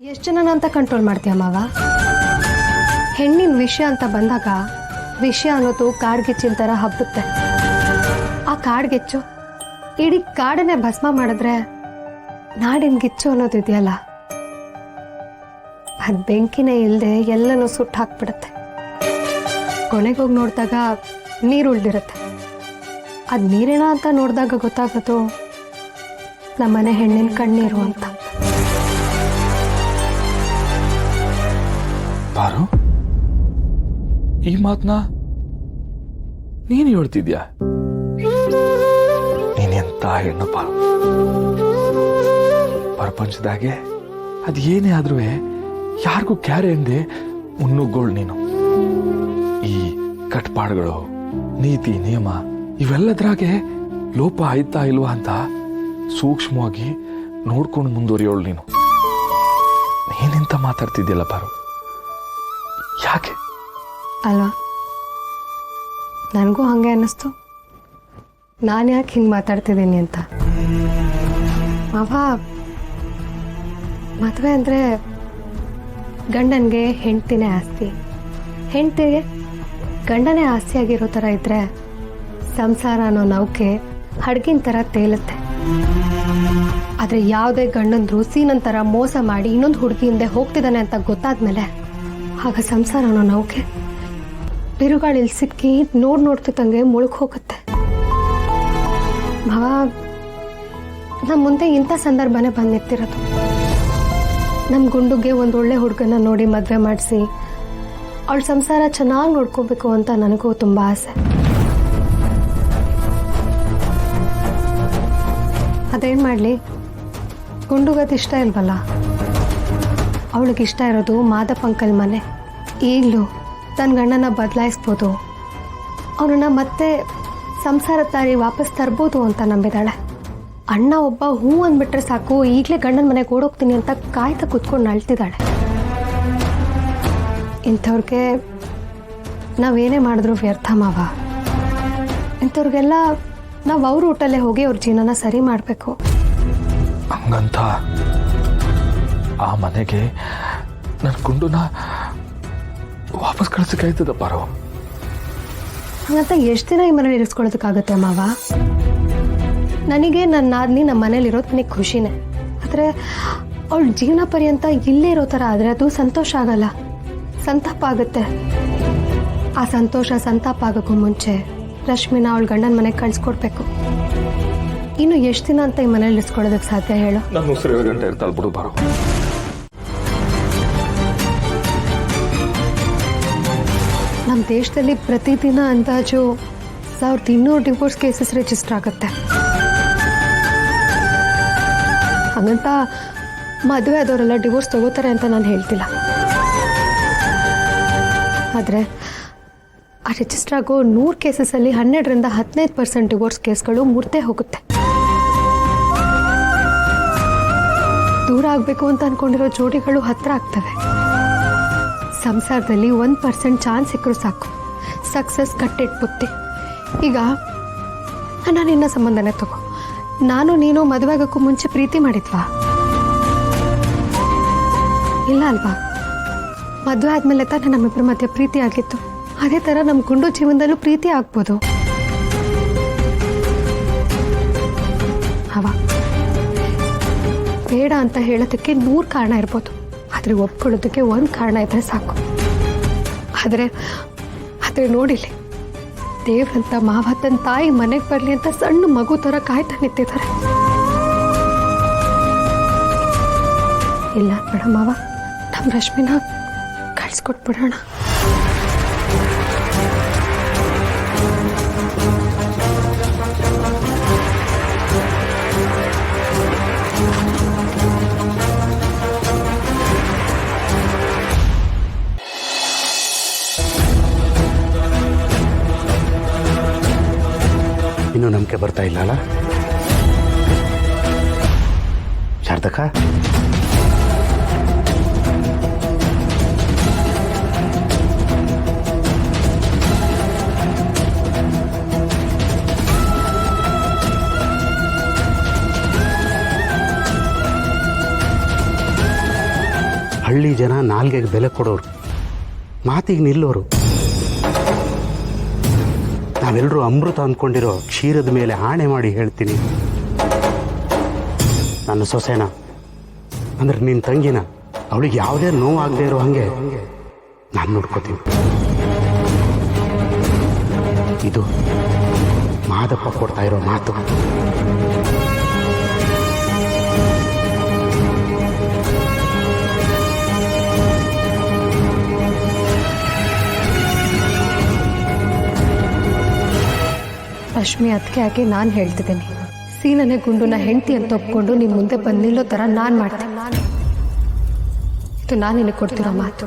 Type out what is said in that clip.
ಎಷ್ಟು ಜನನ ಅಂತ ಕಂಟ್ರೋಲ್ ಮಾಡ್ತೀಯ ಮಾವ? ಹೆಣ್ಣಿನ ವಿಷಯ ಅಂತ ಬಂದಾಗ ವಿಷಯ ಅನ್ನೋದು ಕಾಡ್ಗಿಚ್ಚಿನ ಥರ ಹಬ್ಬುತ್ತೆ. ಆ ಕಾಡ್ಗಿಚ್ಚು ಇಡೀ ಕಾಡನ್ನೇ ಭಸ್ಮ ಮಾಡಿದ್ರೆ ನಾಡಿನ ಗಿಚ್ಚು ಅನ್ನೋದು ಇದೆಯಲ್ಲ, ಅದು ಬೆಂಕಿನೇ ಇಲ್ಲದೆ ಎಲ್ಲನೂ ಸುಟ್ಟು ಹಾಕ್ಬಿಡುತ್ತೆ. ಕೊನೆಗೆ ಹೋಗಿ ನೋಡಿದಾಗ ನೀರು ಉಳ್ದಿರುತ್ತೆ. ಅದು ನೀರೇನ ಅಂತ ನೋಡಿದಾಗ ಗೊತ್ತಾಗೋದು ನಮ್ಮನೆ ಹೆಣ್ಣಿನ ಕಣ್ಣೀರು ಅಂತ. ಪಾರು, ಈ ಮಾತನ್ನ ನೀನು ಹೇಳ್ತಿದ್ಯಾ? ನೀನೆಂತ ಹೆಣ್ಣು ಪಾರು. ಪ್ರಪಂಚದಾಗೆ ಅದು ಏನೇ ಆದ್ರೂ ಯಾರಿಗೂ ಕ್ಯಾರೆ ಎಂದೆ ಮುನ್ನುಗ್ಗೋಳು ನೀನು. ಈ ಕಟ್ಪಾಡುಗಳು, ನೀತಿ ನಿಯಮ ಇವೆಲ್ಲದ್ರಾಗೆ ಲೋಪ ಆಯ್ತಾ ಇಲ್ವಾ ಅಂತ ಸೂಕ್ಷ್ಮವಾಗಿ ನೋಡ್ಕೊಂಡು ಮುಂದುವರಿಯೋಳು ನೀನು. ನೀನಿಂತ ಮಾತಾಡ್ತಿದ್ಯಲ್ಲ ಪಾರು, ಯಾಕೆ ಅಲ್ವಾ? ನನಗೂ ಹಾಗೆ ಅನ್ನಿಸ್ತು, ನಾನು ಯಾಕೆ ಹಿಂಗೆ ಮಾತಾಡ್ತಿದ್ದೀನಿ ಅಂತ. ಮಾವ, ಮದುವೆ ಅಂದರೆ ಗಂಡನಿಗೆ ಹೆಂಡ್ತಿನೇ ಆಸ್ತಿ, ಹೆಂಡ್ತಿಗೆ ಗಂಡನೇ ಆಸ್ತಿಯಾಗಿರೋ ಥರ ಇದ್ದರೆ ಸಂಸಾರ ಅನ್ನೋ ನೌಕೆ ಹಡಗಿನ ಥರ ತೇಲುತ್ತೆ. ಆದರೆ ಯಾವುದೇ ಗಂಡಂದ್ರು ಸೀನನ್ ಥರ ಮೋಸ ಮಾಡಿ ಇನ್ನೊಂದು ಹುಡುಗಿ ಹಿಂದೆ ಹೋಗ್ತಿದ್ದಾನೆ ಅಂತ ಗೊತ್ತಾದ್ಮೇಲೆ ಆಗ ಸಂಸಾರ ಅನ್ನೋ ನೌಕೆ ಬಿರುಗಾಳಿಲಿ ಸಿಕ್ಕಿ ನೋಡ್ತಿದ್ದಂಗೆ ಮುಳುಗ್ ಹೋಗುತ್ತೆ. ಭಾವ, ನಮ್ಮ ಮುಂದೆ ಇಂಥ ಸಂದರ್ಭನೇ ಬಂದು ನಿಂತಿರೋದು. ನಮ್ಮ ಗುಂಡುಗೆ ಒಂದು ಒಳ್ಳೆ ಹುಡುಗನ ನೋಡಿ ಮದುವೆ ಮಾಡಿಸಿ ಅವಳ ಸಂಸಾರ ಚೆನ್ನಾಗಿ ನೋಡ್ಕೋಬೇಕು ಅಂತ ನನಗೂ ತುಂಬ ಆಸೆ. ಅದೇನು ಮಾಡಲಿ, ಗುಂಡುಗದು ಇಷ್ಟ ಇಲ್ವಲ್ಲ. ಅವಳಿಗಿಷ್ಟ ಇರೋದು ಮಾದಪ್ಪ ಅಂಕಲ್ ಮನೆ. ಈಗಲೂ ತನ್ನ ಗಂಡನ ಬದಲಾಯಿಸ್ಬೋದು, ಅವನನ್ನ ಮತ್ತೆ ಸಂಸಾರ ತಾರಿ ವಾಪಸ್ ತರ್ಬೋದು ಅಂತ ನಂಬಿದಾಳೆ. ಅಣ್ಣ ಒಬ್ಬ ಹೂ ಅಂದ್ಬಿಟ್ರೆ ಸಾಕು, ಈಗಲೇ ಗಂಡನ ಮನೆಗೆ ಓಡೋಗ್ತೀನಿ ಅಂತ ಕಾಯ್ತಾ ಕುತ್ಕೊಂಡು ಅಳ್ತಿದ್ದಾಳೆ. ಇಂಥವ್ರಿಗೆ ನಾವೇನೇ ಮಾಡಿದ್ರು ವ್ಯರ್ಥ ಮಾವ. ಇಂಥವ್ರಿಗೆಲ್ಲ ನಾವು ಅವ್ರ ಊಟಲ್ಲೇ ಹೋಗಿ ಅವ್ರ ಜೀವನನ ಸರಿ ಮಾಡಬೇಕು. ಹಂಗಂತ ಆ ಮನೆಗೆ ನನ್ನ ಗುಂಡುನ ವಾಪಸ್ ಕಳ್ಸಕ್ಕಾಯ್ತದ ಪಾರು? ಹಂಗಂತ ಎಷ್ಟು ದಿನ ಈ ಮನೇಲಿ ಇರಿಸ್ಕೊಳ್ಳೋದಕ್ಕಾಗತ್ತೆ ಮಾವ? ನನಗೆ ನನ್ನ ನಾದ್ನಿ ನಮ್ಮ ಮನೇಲಿರೋದು ನನಗೆ ಖುಷಿನೇ. ಆದರೆ ಅವಳ ಜೀವನ ಪರ್ಯಂತ ಇಲ್ಲೇ ಇರೋ ಥರ ಆದರೆ ಅದು ಸಂತೋಷ ಆಗಲ್ಲ, ಸಂತಾಪ ಆಗುತ್ತೆ. ಆ ಸಂತೋಷ ಸಂತಾಪ ಆಗೋಕ್ಕೂ ಮುಂಚೆ ರಶ್ಮಿನ ಅವಳ ಗಂಡನ ಮನೆಗೆ ಕಳ್ಸ್ಕೊಡ್ಬೇಕು. ಇನ್ನು ಎಷ್ಟು ದಿನ ಅಂತ ಈ ಮನೇಲಿ ಇರಿಸ್ಕೊಳ್ಳೋದಕ್ಕೆ ಸಾಧ್ಯ ಹೇಳು? ನನ್ನ ಉಸಿರು 7 ಗಂಟೆ ಇರ್ತಾಳೆ ಬಿಡು ಪಾರು. ನಮ್ಮ ದೇಶದಲ್ಲಿ ಪ್ರತಿದಿನ ಅಂದಾಜು 1200 ಡಿವೋರ್ಸ್ ಕೇಸಸ್ ರಿಜಿಸ್ಟರ್ ಆಗುತ್ತೆ. ಹಾಗಂತ ಮದುವೆ ಆದವರೆಲ್ಲ ಡಿವೋರ್ಸ್ ತಗೋತಾರೆ ಅಂತ ನಾನು ಹೇಳ್ತಿಲ್ಲ. ಆದರೆ ಆ ರಿಜಿಸ್ಟರ್ ಆಗೋ 100 ಕೇಸಸಲ್ಲಿ 12ರಿಂದ 15% ಡಿವೋರ್ಸ್ ಕೇಸ್ಗಳು ಮುರ್ದೇ ಹೋಗುತ್ತೆ. ದೂರ ಆಗಬೇಕು ಅಂತ ಅಂದ್ಕೊಂಡಿರೋ ಜೋಡಿಗಳು ಹತ್ರ ಆಗ್ತವೆ. ಸಂಸಾರದಲ್ಲಿ 1% ಚಾನ್ಸ್ ಸಿಕ್ಕರೂ ಸಾಕು, ಸಕ್ಸಸ್ ಕಟ್ಟಿಟ್ಟು ಬುತ್ತಿ. ಈಗ ನಾನು ನಿನ್ನ ಸಂಬಂಧನೇ ತಗೋ. ನಾನು ನೀನು ಮದುವೆ ಆಗೋಕ್ಕೂ ಮುಂಚೆ ಪ್ರೀತಿ ಮಾಡಿದ್ವಾ? ಇಲ್ಲ ಅಲ್ವಾ? ಮದುವೆ ಆದಮೇಲೆ ತಾನೇ ನಮ್ಮಿಬ್ಬರ ಮಧ್ಯೆ ಪ್ರೀತಿ ಆಗಿತ್ತು. ಅದೇ ಥರ ನಮ್ಮ ಗುಂಡು ಜೀವನದಲ್ಲೂ ಪ್ರೀತಿ ಆಗ್ಬೋದು. ಅವ ಬೇಡ ಅಂತ ಹೇಳೋದಕ್ಕೆ 100 ಕಾರಣ ಇರ್ಬೋದು, ಆದರೆ ಒಪ್ಕೊಳ್ಳೋದಕ್ಕೆ 1 ಕಾರಣ ಇದ್ರೆ ಸಾಕು. ಆದರೆ ನೋಡಿಲಿ, ದೇವ್ರಂತ ಮಾವ ತನ್ನ ತಾಯಿ ಮನೆಗೆ ಬರಲಿ ಅಂತ ಸಣ್ಣ ಮಗು ಥರ ಕಾಯ್ತಾ ನಿಂತಿದ್ದಾರೆ. ಇಲ್ಲ ಬೇಡ ಮಾವ, ನಮ್ಮ ರಶ್ಮಿನ ಕಳ್ಸ್ಕೊಟ್ಬಿಡೋಣ. ಇನ್ನೂ ನಂಬಿಕೆ ಬರ್ತಾ ಇಲ್ಲ ಅಲ್ಲ ಶಾರದಕ್ಕ? ಹಳ್ಳಿ ಜನ ನಾಲ್ಗೆಗೆ ಬೆಲೆ ಕೊಡೋರು, ಮಾತಿಗೆ ನಿಲ್ಲೋರು. ನಾವೆಲ್ಲರೂ ಅಮೃತ ಅಂದ್ಕೊಂಡಿರೋ ಕ್ಷೀರದ ಮೇಲೆ ಆಣೆ ಮಾಡಿ ಹೇಳ್ತೀನಿ, ನನ್ನ ಸೊಸೆನ ಅಂದ್ರೆ ನಿನ್ನ ತಂಗಿನ ಅವಳಿಗೆ ಯಾವುದೇ ನೋವಾಗದೇ ಇರೋ ಹಾಗೆ ನಾನು ನೋಡ್ಕೋತೀನಿ. ಇದು ಮಾದಪ್ಪ ಕೊಡ್ತಾ ಇರೋ ಮಾತು. ರಶ್ಮಿ ಅದಕ್ಕೆ ಆಗಿ ನಾನು ಹೇಳ್ತಿದ್ದೀನಿ, ಸೀನನೆ ಗುಂಡುನ ಹೆಂಡತಿ ಅಂತ ಒಪ್ಕೊಂಡು ನಿಮ್ಮ ಮುಂದೆ ಬಂದು ನಿಲ್ಲೋ ಥರ ನಾನು ಮಾಡ್ತೀನಿ. ಇದು ನಾನು ನಿನಗೆ ಕೊಡ್ತಿರೋ ಮಾತು.